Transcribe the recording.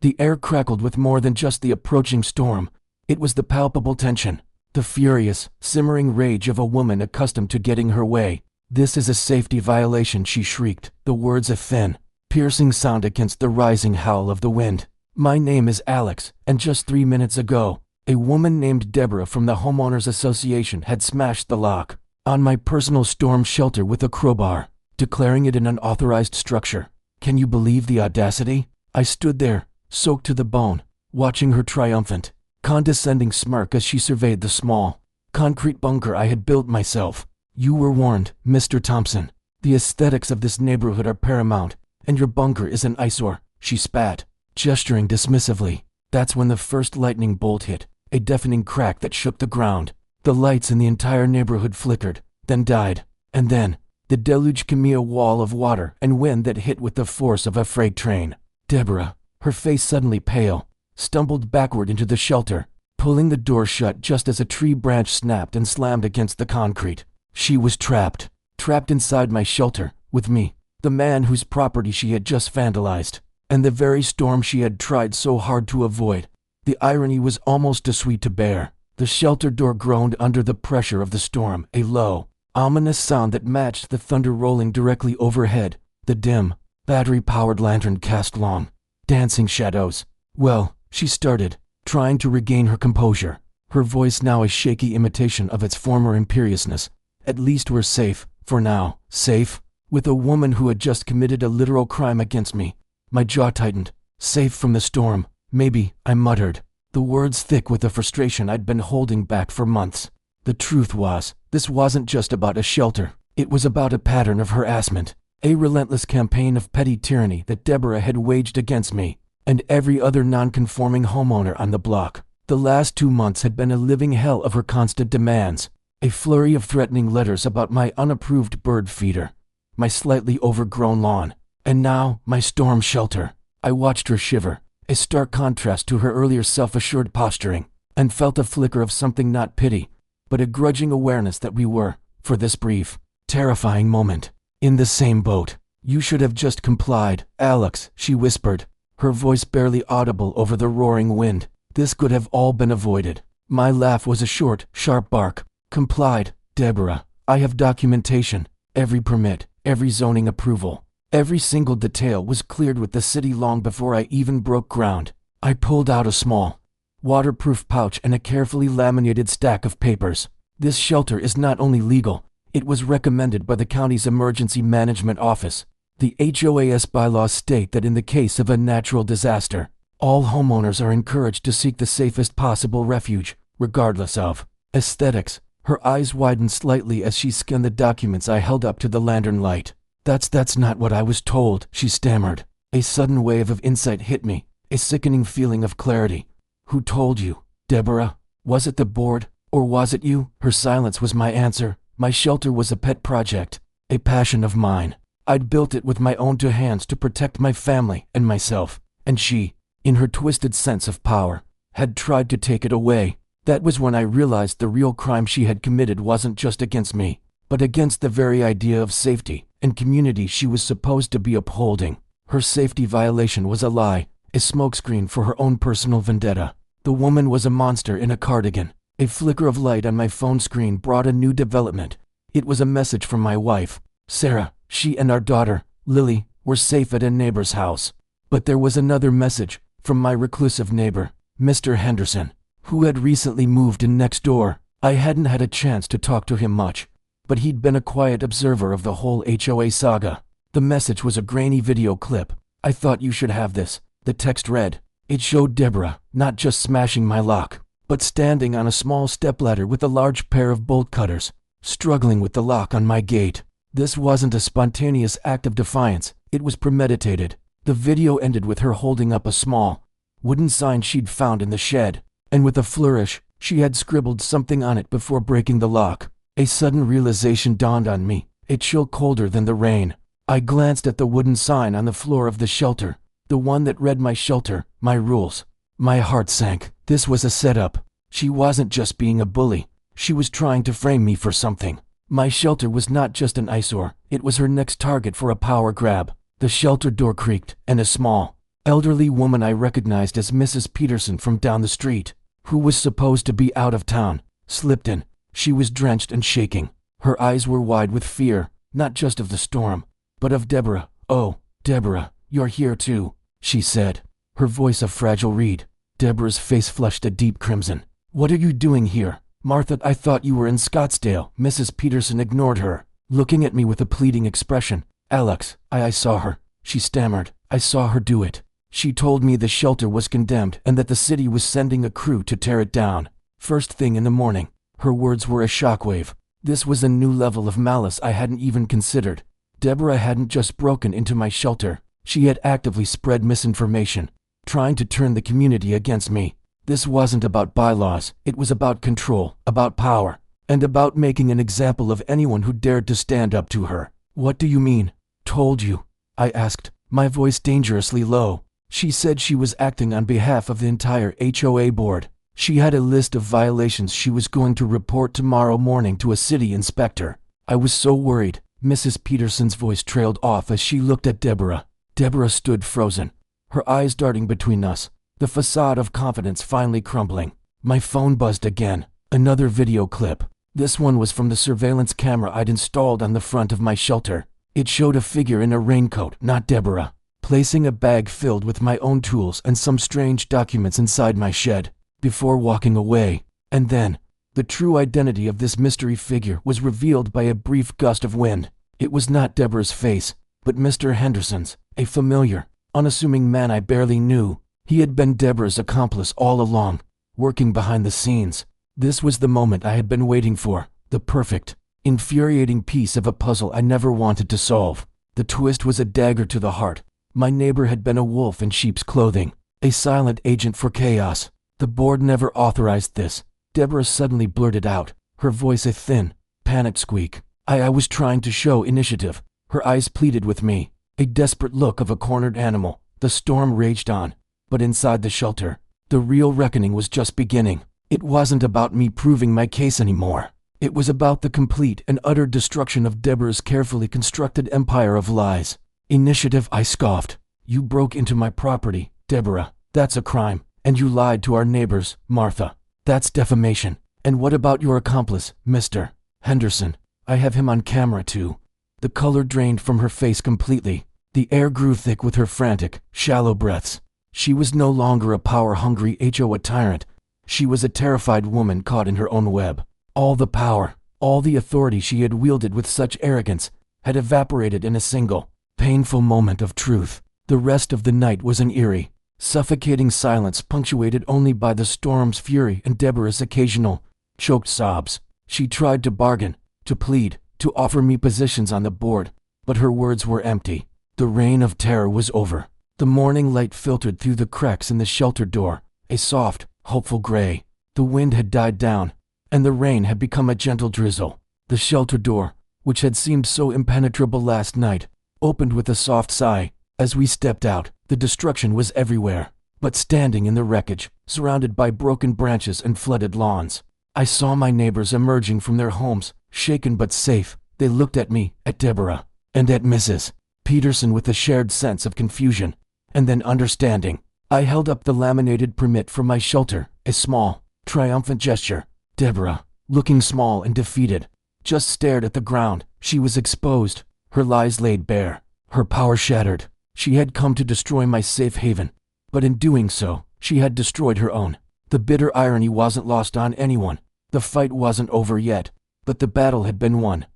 The air crackled with more than just the approaching storm. It was the palpable tension, the furious, simmering rage of a woman accustomed to getting her way. "This is a safety violation," she shrieked, the words a thin, piercing sound against the rising howl of the wind. "My name is Alex, and just 3 minutes ago, a woman named Deborah from the Homeowners Association had smashed the lock on my personal storm shelter with a crowbar, declaring it an unauthorized structure. Can you believe the audacity?" I stood there, soaked to the bone, watching her triumphant, condescending smirk as she surveyed the small, concrete bunker I had built myself. "You were warned, Mr. Thompson. The aesthetics of this neighborhood are paramount, and your bunker is an eyesore," she spat, gesturing dismissively. That's when the first lightning bolt hit, a deafening crack that shook the ground. The lights in the entire neighborhood flickered, then died, and then the deluge came, a wall of water and wind that hit with the force of a freight train. Deborah, her face suddenly pale, stumbled backward into the shelter, pulling the door shut just as a tree branch snapped and slammed against the concrete. She was trapped inside my shelter, with me, the man whose property she had just vandalized, and the very storm she had tried so hard to avoid. The irony was almost too sweet to bear. The shelter door groaned under the pressure of the storm, a low, ominous sound that matched the thunder rolling directly overhead. The dim, battery-powered lantern cast long, dancing shadows. "Well," she started, trying to regain her composure, her voice now a shaky imitation of its former imperiousness. "At least we're safe, for now." Safe? With a woman who had just committed a literal crime against me. My jaw tightened. "Safe from the storm, maybe," I muttered, the words thick with the frustration I'd been holding back for months. The truth was, this wasn't just about a shelter. It was about a pattern of harassment, a relentless campaign of petty tyranny that Deborah had waged against me and every other non-conforming homeowner on the block. The last 2 months had been a living hell of her constant demands, a flurry of threatening letters about my unapproved bird feeder, my slightly overgrown lawn, and now my storm shelter. I watched her shiver, a stark contrast to her earlier self-assured posturing, and felt a flicker of something not pity, but a grudging awareness that we were, for this brief, terrifying moment, in the same boat. "You should have just complied, Alex," she whispered, her voice barely audible over the roaring wind. "This could have all been avoided." My laugh was a short, sharp bark. "Complied, Deborah. I have documentation. Every permit, every zoning approval, every single detail was cleared with the city long before I even broke ground." I pulled out a small, waterproof pouch and a carefully laminated stack of papers. "This shelter is not only legal, it was recommended by the county's emergency management office. The HOA's bylaws state that in the case of a natural disaster, all homeowners are encouraged to seek the safest possible refuge, regardless of aesthetics." Her eyes widened slightly as she scanned the documents I held up to the lantern light. That's not what I was told," she stammered. A sudden wave of insight hit me, a sickening feeling of clarity. "Who told you, Deborah? Was it the board, or was it you?" Her silence was my answer. My shelter was a pet project, a passion of mine. I'd built it with my own 2 hands to protect my family and myself, and she, in her twisted sense of power, had tried to take it away. That was when I realized the real crime she had committed wasn't just against me, but against the very idea of safety and community she was supposed to be upholding. Her safety violation was a lie, a smokescreen for her own personal vendetta. The woman was a monster in a cardigan. A flicker of light on my phone screen brought a new development. It was a message from my wife, Sarah. She and our daughter, Lily, were safe at a neighbor's house. But there was another message, from my reclusive neighbor, Mr. Henderson, who had recently moved in next door. I hadn't had a chance to talk to him much, but he'd been a quiet observer of the whole HOA saga. The message was a grainy video clip. "I thought you should have this," the text read. It showed Deborah, not just smashing my lock, but standing on a small stepladder with a large pair of bolt cutters, struggling with the lock on my gate. This wasn't a spontaneous act of defiance, it was premeditated. The video ended with her holding up a small, wooden sign she'd found in the shed, and with a flourish, she had scribbled something on it before breaking the lock. A sudden realization dawned on me, a chill colder than the rain. I glanced at the wooden sign on the floor of the shelter, the one that read "My shelter, my rules." My heart sank. This was a setup. She wasn't just being a bully, she was trying to frame me for something. My shelter was not just an eyesore, it was her next target for a power grab. The shelter door creaked, and a small, elderly woman I recognized as Mrs. Peterson from down the street, who was supposed to be out of town, slipped in. She was drenched and shaking. Her eyes were wide with fear, not just of the storm, but of Deborah. "Oh, Deborah, you're here too," she said, her voice a fragile reed. Deborah's face flushed a deep crimson. "What are you doing here, Martha? I thought you were in Scottsdale." Mrs. Peterson ignored her, looking at me with a pleading expression. "Alex, I saw her," she stammered. "I saw her do it. She told me the shelter was condemned and that the city was sending a crew to tear it down. First thing in the morning." Her words were a shockwave. This was a new level of malice I hadn't even considered. Deborah hadn't just broken into my shelter. She had actively spread misinformation, trying to turn the community against me. This wasn't about bylaws. It was about control, about power, and about making an example of anyone who dared to stand up to her. "What do you mean?" "Told you," I asked, my voice dangerously low. "She said she was acting on behalf of the entire HOA board. She had a list of violations she was going to report tomorrow morning to a city inspector." I was so worried. Mrs. Peterson's voice trailed off as she looked at Deborah. Deborah stood frozen, her eyes darting between us, the facade of confidence finally crumbling. My phone buzzed again. Another video clip. This one was from the surveillance camera I'd installed on the front of my shelter. It showed a figure in a raincoat, not Deborah, placing a bag filled with my own tools and some strange documents inside my shed, before walking away. And then, the true identity of this mystery figure was revealed by a brief gust of wind. It was not Deborah's face, but Mr. Henderson's, a familiar, unassuming man I barely knew. He had been Deborah's accomplice all along, working behind the scenes. This was the moment I had been waiting for, the perfect, infuriating piece of a puzzle I never wanted to solve. The twist was a dagger to the heart. My neighbor had been a wolf in sheep's clothing, a silent agent for chaos. The board never authorized this, Deborah suddenly blurted out, her voice a thin, panicked squeak. I was trying to show initiative. Her eyes pleaded with me, a desperate look of a cornered animal. The storm raged on, but inside the shelter, the real reckoning was just beginning. It wasn't about me proving my case anymore. It was about the complete and utter destruction of Deborah's carefully constructed empire of lies. "Initiative," I scoffed. "You broke into my property, Deborah. That's a crime. And you lied to our neighbors, Martha. That's defamation. And what about your accomplice, Mr. Henderson? I have him on camera too." The color drained from her face completely. The air grew thick with her frantic, shallow breaths. She was no longer a power-hungry HOA tyrant. She was a terrified woman caught in her own web. All the power, all the authority she had wielded with such arrogance, had evaporated in a single, painful moment of truth. The rest of the night was an eerie, suffocating silence punctuated only by the storm's fury and Deborah's occasional, choked sobs. She tried to bargain, to plead, to offer me positions on the board, but her words were empty. The reign of terror was over. The morning light filtered through the cracks in the shelter door, a soft, hopeful gray. The wind had died down, and the rain had become a gentle drizzle. The shelter door, which had seemed so impenetrable last night, opened with a soft sigh. As we stepped out, the destruction was everywhere, but standing in the wreckage, surrounded by broken branches and flooded lawns, I saw my neighbors emerging from their homes, shaken but safe. They looked at me, at Deborah, and at Mrs. Peterson with a shared sense of confusion, and then understanding. I held up the laminated permit for my shelter, a small, triumphant gesture. Deborah, looking small and defeated, just stared at the ground. She was exposed, her lies laid bare, her power shattered. She had come to destroy my safe haven, but in doing so, she had destroyed her own. The bitter irony wasn't lost on anyone. The fight wasn't over yet, but the battle had been won.